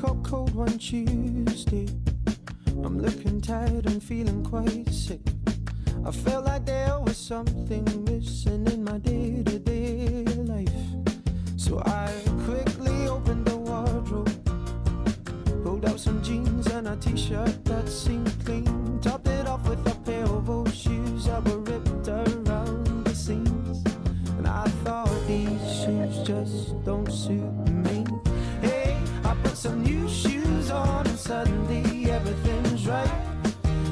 up cold one Tuesday. I'm looking tired and feeling quite sick. I felt like there was something missing in my day-to-day life. So I quickly opened the wardrobe, pulled out some jeans and a t-shirt that seemed clean, topped it off with a pair of old shoes that were ripped around the seams. And I thought, these shoes just don't suit me. Hey, I put some new shoes on and suddenly everything's right.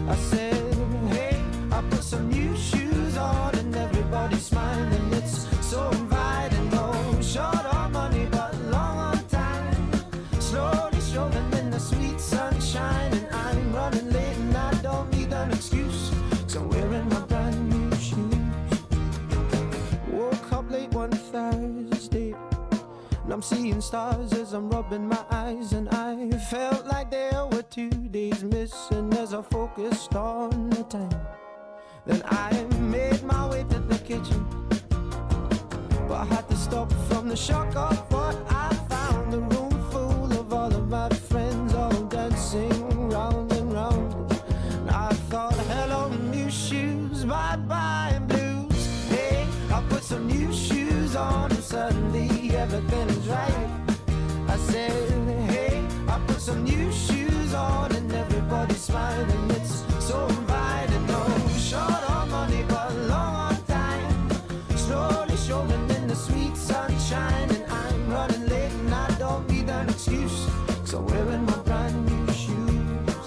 I said, hey, I put some new shoes on and everybody's smiling. It's so inviting. No short on money but long on time. Slowly strolling in the sweet sunshine, and I'm running late and I don't need an excuse, 'cause I'm wearing my brand new shoes. Woke up late one Thursday and I'm seeing stars as I'm rubbing my eyes, and I felt like there were 2 days missing as I focused on the time. Then I made my way to the kitchen, but I had to stop from the shock of what I found. A room full of all of my friends, all dancing round and round. And I thought, hello new shoes, bye bye blues. Hey, I put some new shoes on and suddenly everything's right. I said, hey, I put some new shoes on and everybody's smiling. It's so inviting. No short on money but long on time. Slowly strolling in the sweet sunshine, and I'm running late and I don't need an excuse, 'cause I'm wearing my brand new shoes.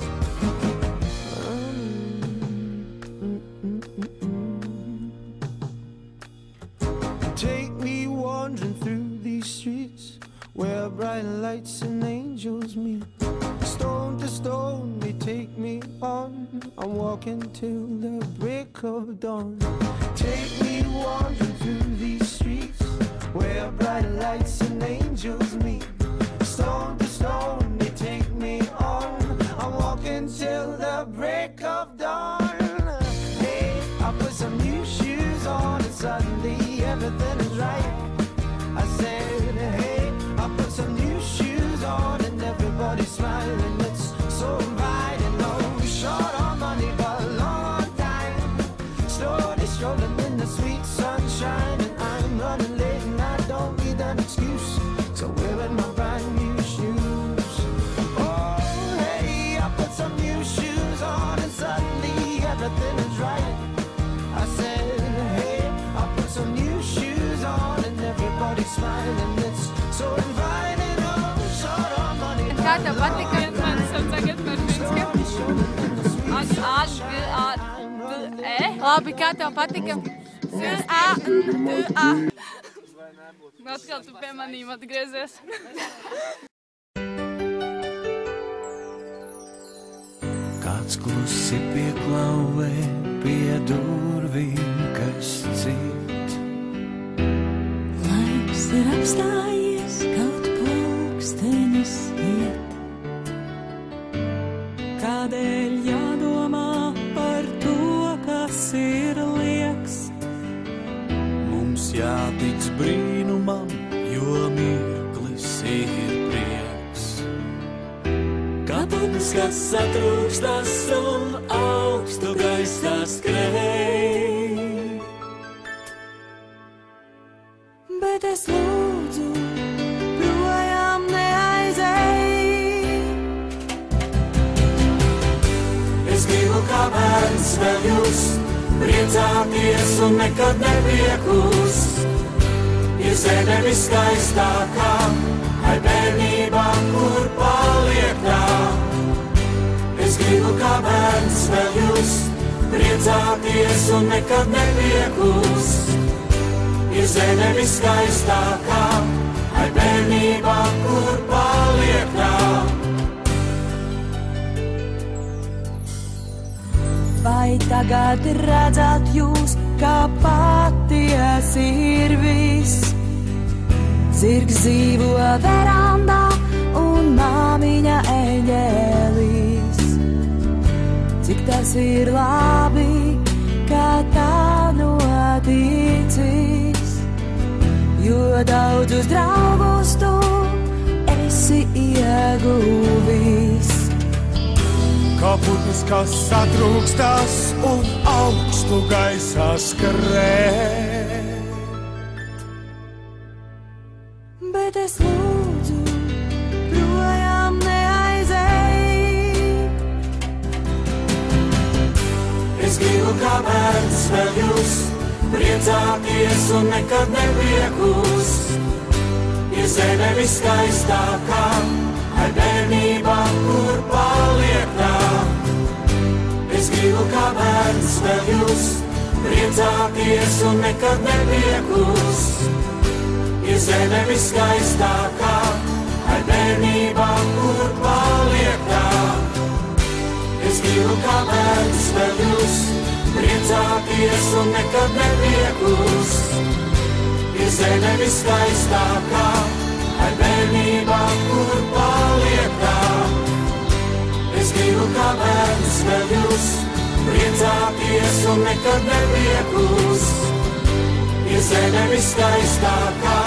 Take me wandering through these streets where bright lights and angels meet. Stone to stone they take me on. I'm walking till the break of dawn. Take me wandering through these streets where bright lights and angels meet. Stone to stone they take me on. I'm walking till the break of dawn. Hey, I put some new shoes on and suddenly everything is right. I said, hey, I put some new shoes on and everybody's smiling. It's so inviting. No short on money but long on time. Slowly strolling in the sweet sunshine, and I'm running late and I don't need an excuse, 'cause I'm wearing my brand new shoes. Oh, hey, I put some new shoes on and suddenly everything is right. I said, hey, I put some new shoes on and everybody's smiling. It's so inviting. Oh, short on money. Kā tev patika? Man sauc Agata Marfinska. Labi, kā tev patika? Atkal tu pie manīm atgriezies. Kāds klusi pieklauvē pie durvīm, kas cīt. Laiks ir apstājies, kaut pulkstenis iet. Kādēļ jādomā par to, kas ir lieks? Mums jātic brīnumam, jo mirklis ir prieks. Kapums, kas satrūkstas un augstu gaisā skrēj. Bet es lūdzu, projām neaizej. Es gribu kā bērns vēl jūs priecāties un nekad nepiekust. Ir zeme viskaistākā, ai bērnībā, kur paliek tā. Es gribu kā bērns vēl jūs priecāties un nekad nepiekust. Ir zeme viskaistākā, ai bērnībā, kur paliek tā. Vai tagad redzat jūs, kā patiesi ir viss? Zirgs dzīvo verandā un māmiņa eņģēlis. Cik tas ir labi, kā tā noticis, jo daudzus draugus tu esi ieguvis. ieguvis. Kā putns, kas satrūkstās un augstu gaisā skrēj. Bet es lūdzu, projām neaizej. Es gribu kā bērns vēl jūs priecāties un nekad nepriekūst. Ir zeme viskaistākā, ai bērnībā, kur paliek tā. Es gribu kā bērns vēl jūs priecāties un nekad nepriekūst. Ir zeme viskaistākā, ai bērnībā, kur paliek tā. Es gribu kā bērns vēl jūs priecāties un nekad nepriekūst. Ir zeme viskaistākā, ai bērnībā, kur paliek tā. Es gribu kā bērns vēl jūs priecāties un nekad nepriekūst. Ir zeme viskaistākā,